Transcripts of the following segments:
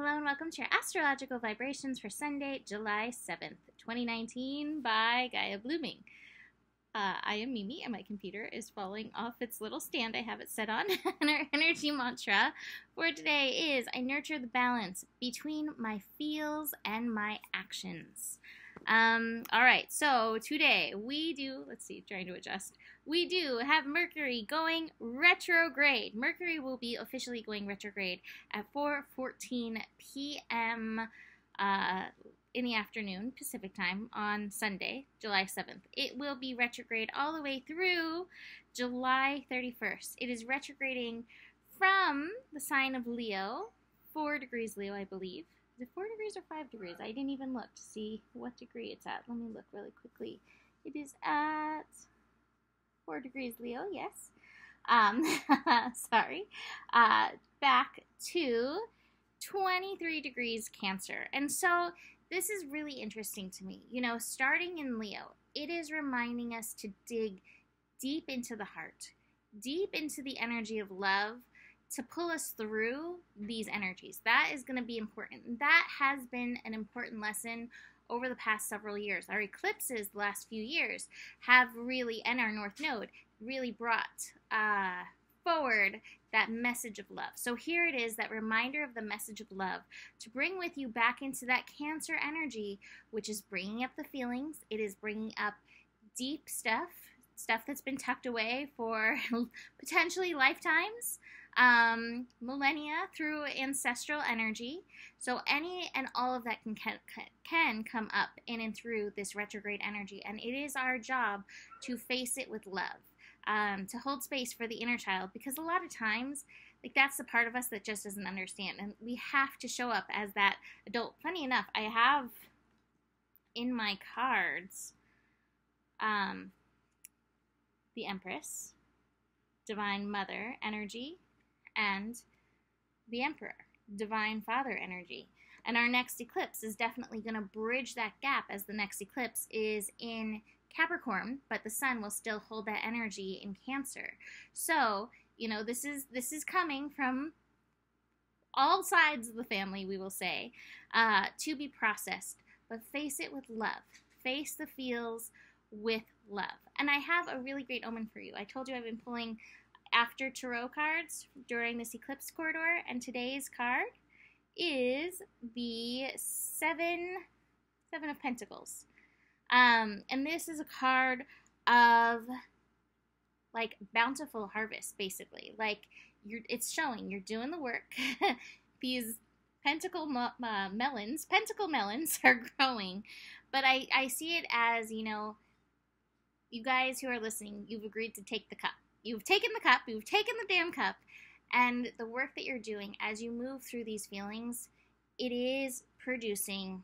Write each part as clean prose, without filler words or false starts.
Hello and welcome to your astrological vibrations for Sunday, July 7th, 2019 by Gaia Blooming. I am Mimi and my computer is falling off its little stand I have it set on. And our energy mantra for today is I nurture the balance between my feels and my actions. Alright, so today we do, trying to adjust. We do have Mercury going retrograde. Mercury will be officially going retrograde at 4:14 p.m. In the afternoon, Pacific time, on Sunday, July 7th. It will be retrograde all the way through July 31st. It is retrograding from the sign of Leo, 4 degrees Leo, I believe. Is it 4 degrees or 5 degrees? I didn't even look to see what degree it's at. Let me look really quickly. It is at 4 degrees Leo, yes. Sorry. Back to 23 degrees Cancer. And so this is really interesting to me. You know, starting in Leo, it is reminding us to dig deep into the heart, deep into the energy of love, to pull us through these energies. That is going to be important. That has been an important lesson over the past several years. Our eclipses the last few years have really, and our North Node, really brought forward that message of love. So here it is, that reminder of the message of love, to bring with you back into that Cancer energy, which is bringing up the feelings. It is bringing up deep stuff that's been tucked away for potentially lifetimes, millennia, through ancestral energy. So any and all of that can come up in and through this retrograde energy, and it is our job to face it with love, to hold space for the inner child, because a lot of times, like, that's the part of us that just doesn't understand, and we have to show up as that adult. Funny enough, I have in my cards the Empress, Divine Mother energy, and the Emperor, Divine Father energy. And our next eclipse is definitely going to bridge that gap, as the next eclipse is in Capricorn, but the sun will still hold that energy in Cancer. So, you know, this is coming from all sides of the family, we will say, to be processed. But face it with love. Face the feels with love. And I have a really great omen for you. I told you I've been pulling after tarot cards during this eclipse corridor, and today's card is the Seven of Pentacles. And this is a card of, like, bountiful harvest, basically. Like, it's showing you're doing the work. These pentacle melons are growing. But I see it as, you know, you guys who are listening, you've agreed to take the cup. You've taken the cup, you've taken the damn cup, and the work that you're doing as you move through these feelings, it is producing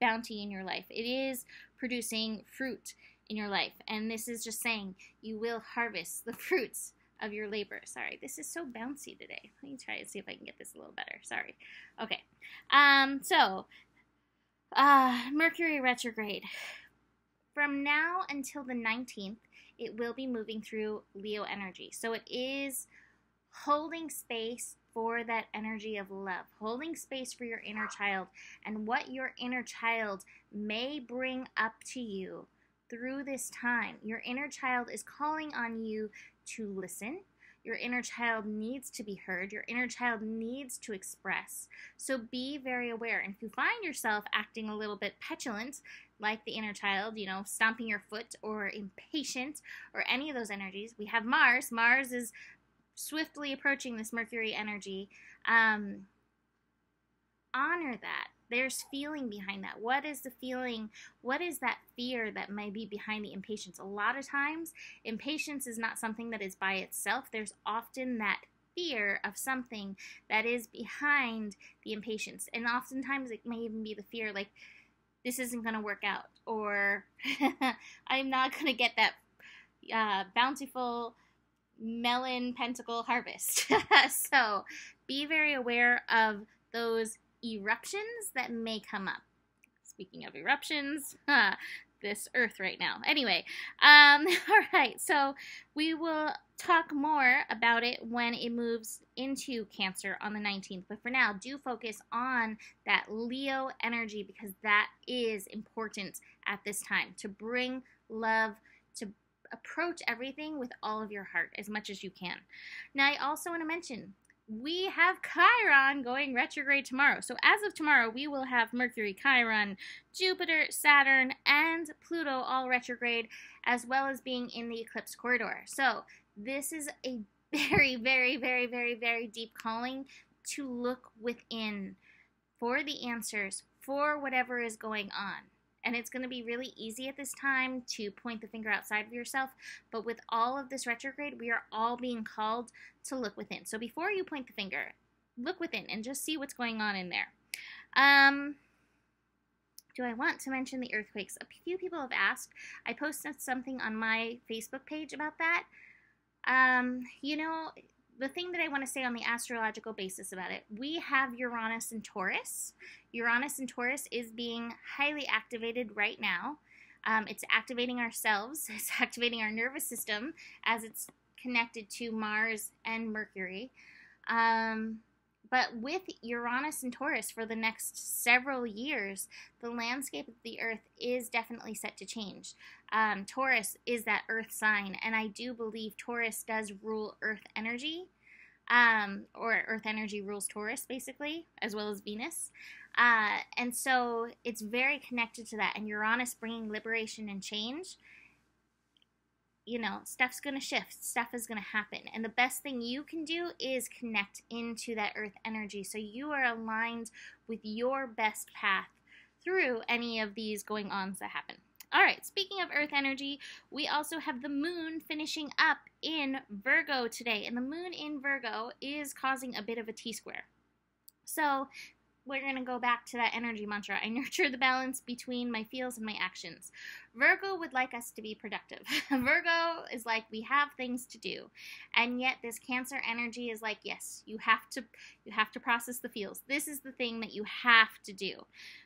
bounty in your life. It is producing fruit in your life. And this is just saying you will harvest the fruits of your labor. Sorry, this is so bouncy today. Let me try and see if I can get this a little better. Sorry. Okay. Mercury retrograde. From now until the 19th, it will be moving through Leo energy. So it is holding space for that energy of love, holding space for your inner child and what your inner child may bring up to you through this time. Your inner child is calling on you to listen. Your inner child needs to be heard. Your inner child needs to express. So be very aware. And if you find yourself acting a little bit petulant, like the inner child, you know, stomping your foot, or impatient, or any of those energies, we have Mars. Mars is swiftly approaching this Mercury energy. Honor that. There's feeling behind that. What is the feeling? What is that fear that may be behind the impatience? A lot of times, impatience is not something that is by itself. There's often that fear of something that is behind the impatience. And oftentimes it may even be the fear, like, this isn't going to work out, or I'm not going to get that bountiful melon pentacle harvest. So be very aware of those eruptions that may come up. Speaking of eruptions, this earth right now. Anyway, all right, so we will talk more about it when it moves into Cancer on the 19th. But for now, do focus on that Leo energy, because that is important at this time, to bring love, to approach everything with all of your heart as much as you can. Now, I also want to mention, we have Chiron going retrograde tomorrow. So as of tomorrow, we will have Mercury, Chiron, Jupiter, Saturn, and Pluto all retrograde, as well as being in the eclipse corridor. So this is a very, very, very, very, very deep calling to look within for the answers for whatever is going on. And it's going to be really easy at this time to point the finger outside of yourself. But with all of this retrograde, we are all being called to look within. So before you point the finger, look within and just see what's going on in there. Do I want to mention the earthquakes? A few people have asked. I posted something on my Facebook page about that. You know, the thing that I want to say on the astrological basis about it, we have Uranus in Taurus. Uranus in Taurus is being highly activated right now. It's activating ourselves. It's activating our nervous system as it's connected to Mars and Mercury. But with Uranus and Taurus for the next several years, the landscape of the Earth is definitely set to change. Taurus is that Earth sign, and I do believe Taurus does rule Earth energy, or Earth energy rules Taurus, basically, as well as Venus. And so it's very connected to that, and Uranus bringing liberation and change. You know, stuff's going to shift. Stuff is going to happen. And the best thing you can do is connect into that earth energy so you are aligned with your best path through any of these going-ons that happen. All right, speaking of earth energy, we also have the moon finishing up in Virgo today. And the moon in Virgo is causing a bit of a T-square. So we're going to go back to that energy mantra. I nurture the balance between my feels and my actions. Virgo would like us to be productive. Virgo is like, we have things to do. And yet this Cancer energy is like, yes, you have to process the feels. This is the thing that you have to do.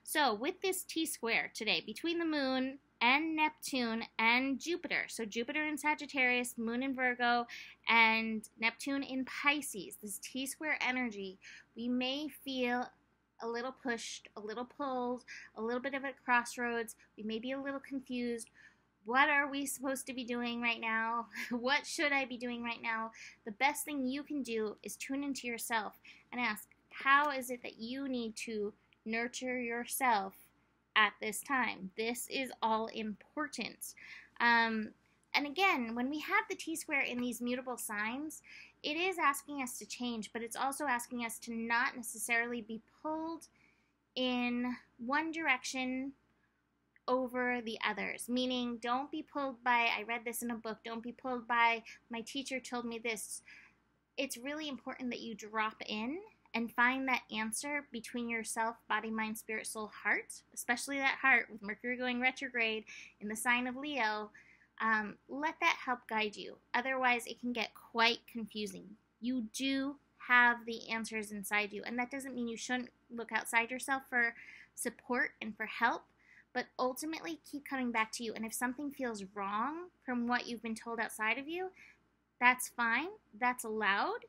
So with this T-square today between the moon and Neptune and Jupiter. So Jupiter in Sagittarius, moon in Virgo, and Neptune in Pisces. This T-square energy, we may feel a little pushed, a little pulled, a little bit of a crossroads. We may be a little confused. What are we supposed to be doing right now? What should I be doing right now? The best thing you can do is tune into yourself and ask, how is it that you need to nurture yourself at this time? This is all important. And again, when we have the T-square in these mutable signs, it is asking us to change, but it's also asking us to not necessarily be pulled in one direction over the others. Meaning, don't be pulled by, I read this in a book, don't be pulled by, my teacher told me this. It's really important that you drop in and find that answer between yourself, body, mind, spirit, soul, heart, especially that heart with Mercury going retrograde in the sign of Leo. Let that help guide you. Otherwise, it can get quite confusing. You do have the answers inside you, and that doesn't mean you shouldn't look outside yourself for support and for help, but ultimately keep coming back to you. And if something feels wrong from what you've been told outside of you, that's fine, that's allowed,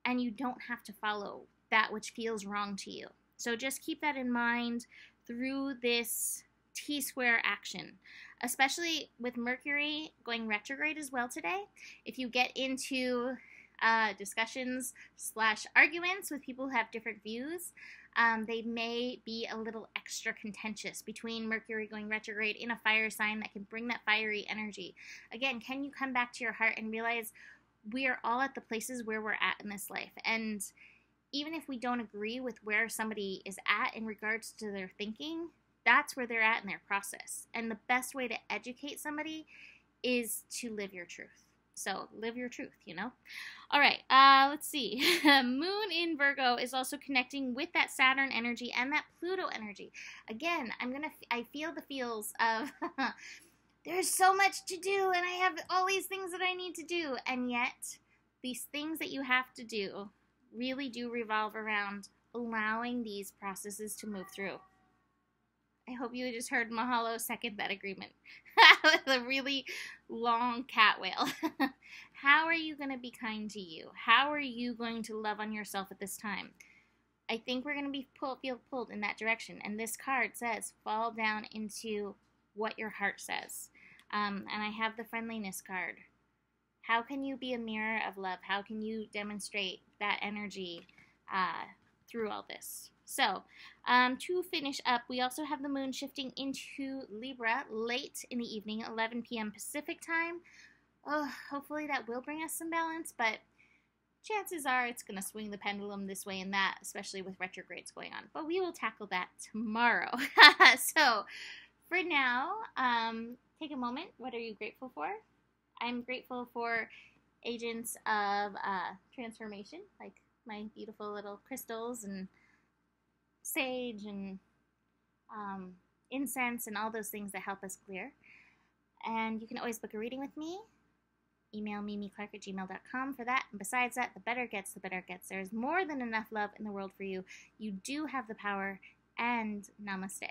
and you don't have to follow that which feels wrong to you. So just keep that in mind through this T-square action, especially with Mercury going retrograde as well today. If you get into discussions / arguments with people who have different views, they may be a little extra contentious between Mercury going retrograde in a fire sign that can bring that fiery energy. Again, can you come back to your heart and realize we are all at the places where we're at in this life, and even if we don't agree with where somebody is at in regards to their thinking, that's where they're at in their process. And the best way to educate somebody is to live your truth. So live your truth, you know? All right, let's see. Moon in Virgo is also connecting with that Saturn energy and that Pluto energy. Again, I feel the feels of there's so much to do and I have all these things that I need to do. And yet, these things that you have to do really do revolve around allowing these processes to move through. I hope you just heard Mahalo second that agreement with a really long cat wail. How are you going to be kind to you? How are you going to love on yourself at this time? I think we're going to be feel pulled in that direction. And this card says, fall down into what your heart says. And I have the friendliness card. How can you be a mirror of love? How can you demonstrate that energy through all this? So, to finish up, we also have the moon shifting into Libra late in the evening, 11 p.m. Pacific time. Oh, hopefully that will bring us some balance, but chances are it's going to swing the pendulum this way and that, especially with retrogrades going on. But we will tackle that tomorrow. So, for now, take a moment. What are you grateful for? I'm grateful for agents of transformation, like my beautiful little crystals and sage and incense and all those things that help us clear. And you can always book a reading with me. Email mimiclark@gmail.com for that. And besides that, the better it gets, the better it gets. There's more than enough love in the world for you. You do have the power, and namaste.